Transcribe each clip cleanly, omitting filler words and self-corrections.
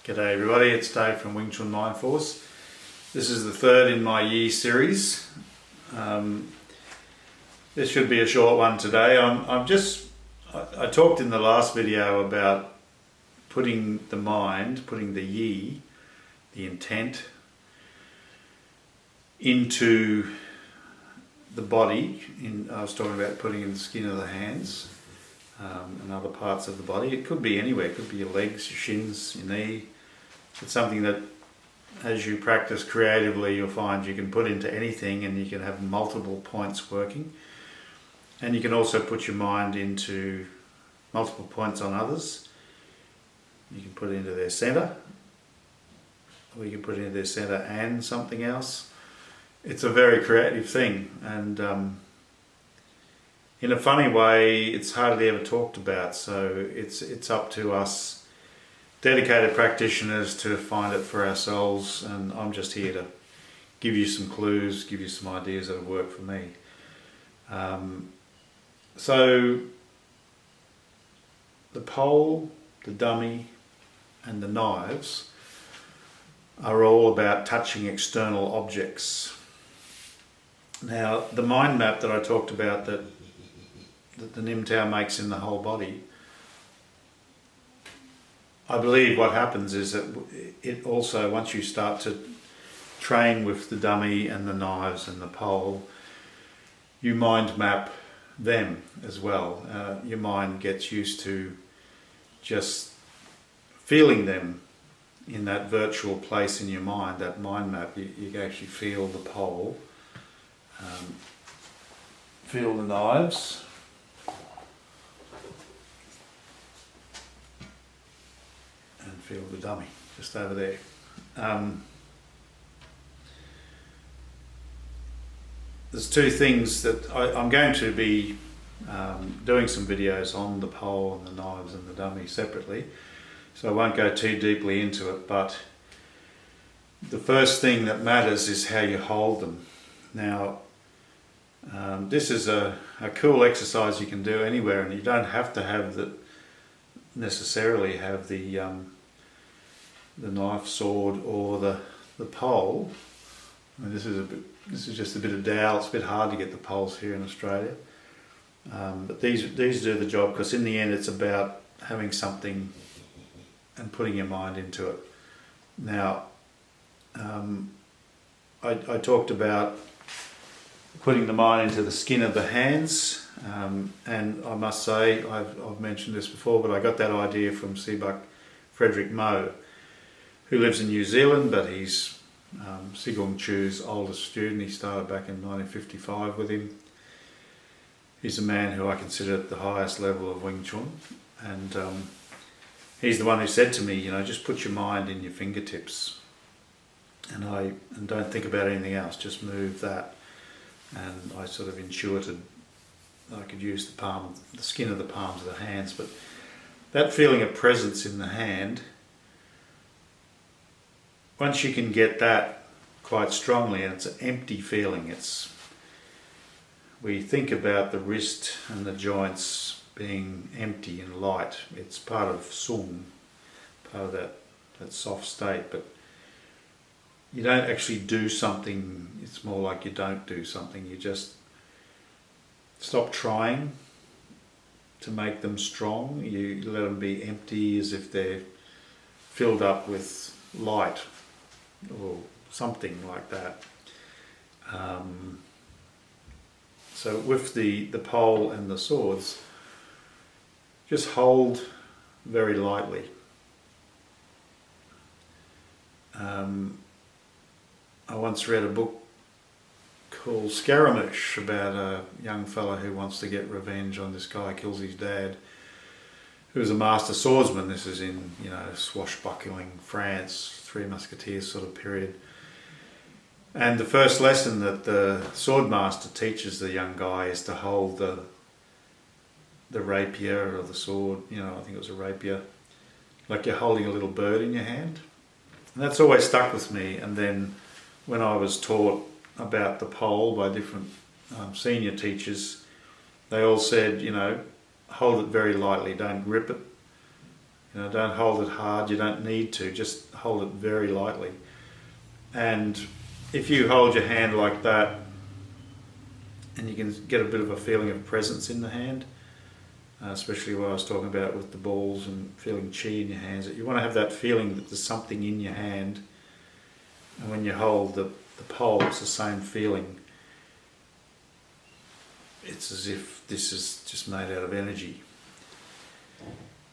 G'day everybody, it's Dave from Wing Chun Mind Force. This is the third in my year series. This should be a short one today. I talked in the last video about putting the mind, putting the yi, the intent, into the body. I was talking about putting in the skin of the hands and other parts of the body. It could be anywhere, it could be your legs, your shins, your knee. It's something that as you practice creatively you'll find you can put into anything and you can have multiple points working. And you can also put your mind into multiple points on others. You can put it into their centre, or you can put it into their centre and something else. It's a very creative thing, and in a funny way it's hardly ever talked about, so it's up to us dedicated practitioners to find it for ourselves, and I'm just here to give you some clues, give you some ideas that have worked for me. So the pole, the dummy and the knives are all about touching external objects. Now the mind map that I talked about that the Nim Tao makes in the whole body, I believe what happens is that it also, once you start to train with the dummy and the knives and the pole, you mind map them as well. Your mind gets used to just feeling them in that virtual place in your mind, that mind map. You can actually feel the pole, feel the knives, and feel the dummy just over there. There's two things that I'm going to be doing some videos on the pole and the knives and the dummy separately, so I won't go too deeply into it, but the first thing that matters is how you hold them. Now this is a cool exercise you can do anywhere, and you don't have to necessarily have the knife, sword or the pole. And this is just a bit of dowel. It's a bit hard to get the poles here in Australia, but these do the job, because in the end it's about having something and putting your mind into it. Now I talked about putting the mind into the skin of the hands, and I must say, I've mentioned this before, but I got that idea from Seabuck Frederick Moe, who lives in New Zealand, but he's Sigong Chu's oldest student. He started back in 1955 with him. He's a man who I consider at the highest level of Wing Chun, and he's the one who said to me, you know, just put your mind in your fingertips and don't think about anything else, just move that. And I sort of intuited that I could use the skin of the palms of the hands, but that feeling of presence in the hand, once you can get that quite strongly, and it's an empty feeling, we think about the wrist and the joints being empty and light. It's part of sung, part of that soft state, but you don't actually do something. It's more like you don't do something. You just stop trying to make them strong. You let them be empty, as if they're filled up with light or something like that. So with the pole and the swords, just hold very lightly. I once read a book called Scaramouche about a young fella who wants to get revenge on this guy who kills his dad, who was a master swordsman. This is in, you know, swashbuckling France, Three Musketeers sort of period. And the first lesson that the sword master teaches the young guy is to hold the rapier or the sword, you know, I think it was a rapier, like you're holding a little bird in your hand. And that's always stuck with me. And then when I was taught about the pole by different senior teachers, they all said, you know, hold it very lightly, don't grip it. You know, don't hold it hard, you don't need to, just hold it very lightly. And if you hold your hand like that, and you can get a bit of a feeling of presence in the hand, especially what I was talking about with the balls and feeling chi in your hands, that you want to have that feeling that there's something in your hand, and when you hold the pole, it's the same feeling. It's as if this is just made out of energy.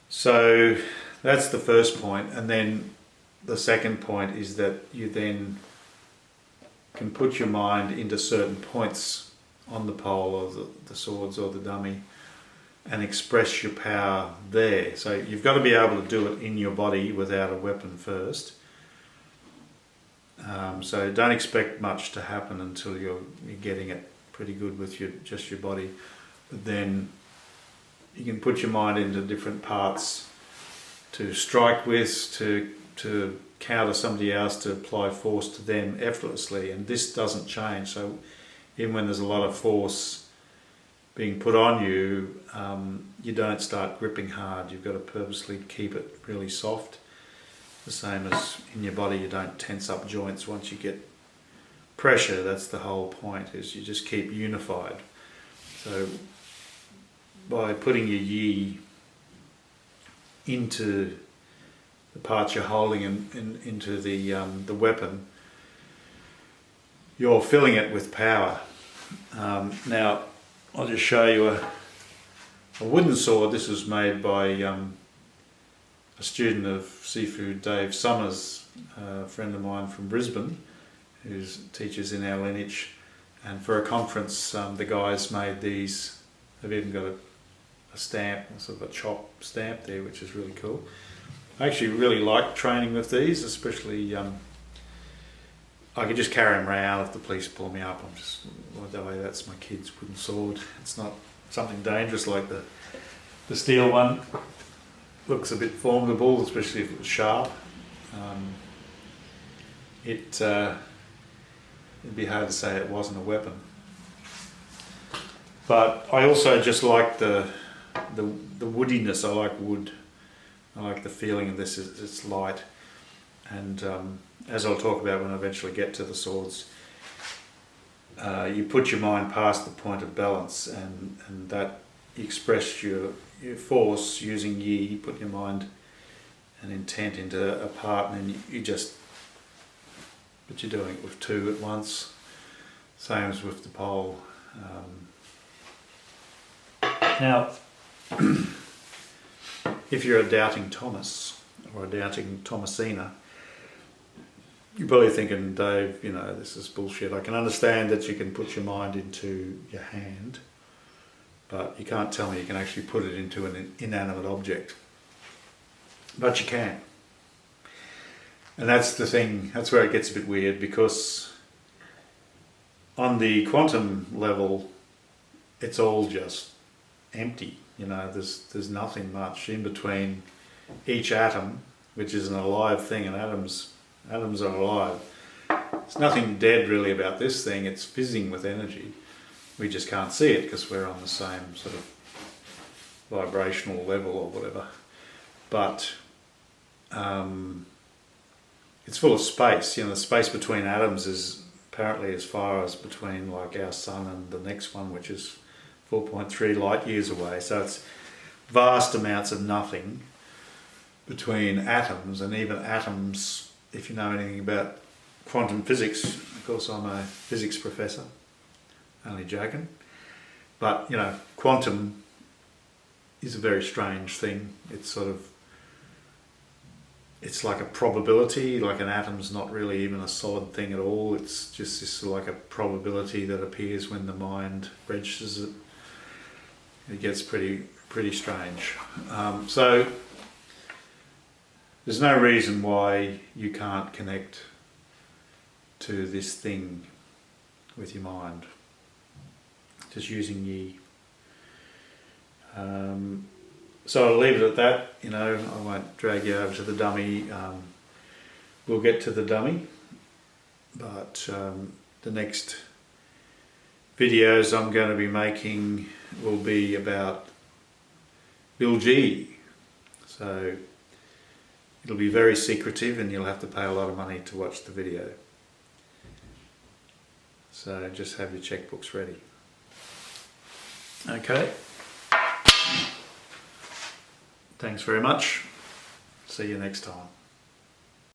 So that's the first point, and then the second point is that you then can put your mind into certain points on the pole or the swords or the dummy and express your power there. So you've got to be able to do it in your body without a weapon first. So don't expect much to happen until you're getting it pretty good with just your body. But then you can put your mind into different parts to strike with, to counter somebody else, to apply force to them effortlessly, and this doesn't change. So even when there's a lot of force being put on you, you don't start gripping hard. You've got to purposely keep it really soft. The same as in your body, you don't tense up joints once you get pressure. That's the whole point, is you just keep unified. So by putting your yi into the parts you're holding and into the weapon, you're filling it with power. Now I'll just show you a wooden sword. This was made by a student of Seafood, Dave Summers, a friend of mine from Brisbane, who teaches in our lineage. And for a conference, the guys made these. They've even got a stamp, sort of a chop stamp there, which is really cool. I actually really like training with these, especially I could just carry them around if the police pull me up. I'm just, by the way, that's my kid's wooden sword. It's not something dangerous like the steel one. Looks a bit formidable, especially if it was sharp. It'd be hard to say it wasn't a weapon. But I also just like the woodiness. I like wood. I like the feeling of this. It's light, and as I'll talk about when I eventually get to the swords, you put your mind past the point of balance, and that you express your force using yi. You put your mind and intent into a part, and then you just, but you're doing it with two at once. Same as with the pole. Now, if you're a doubting Thomas or a doubting Thomasina, you're probably thinking, Dave, you know, this is bullshit. I can understand that you can put your mind into your hand, but you can't tell me you can actually put it into an inanimate object. But you can. And that's the thing, that's where it gets a bit weird, because on the quantum level, it's all just empty. You know, there's nothing much in between each atom, which is an alive thing, and atoms are alive. There's nothing dead really about this thing. It's fizzing with energy. We just can't see it because we're on the same sort of vibrational level or whatever. But it's full of space. You know, the space between atoms is apparently as far as between like our sun and the next one, which is 4.3 light years away. So it's vast amounts of nothing between atoms, and even atoms, if you know anything about quantum physics, of course I'm a physics professor, only joking, but you know, quantum is a very strange thing. It's sort of, it's like a probability, like an atom's not really even a solid thing at all. It's just this like a probability that appears when the mind registers it. It gets pretty strange. So there's no reason why you can't connect to this thing with your mind, just using yi. So I'll leave it at that. You know, I won't drag you over to the dummy. We'll get to the dummy, but the next videos I'm going to be making will be about Bilji. So It'll be very secretive and you'll have to pay a lot of money to watch the video. So just have your checkbooks ready. Okay. Thanks very much. See you next time.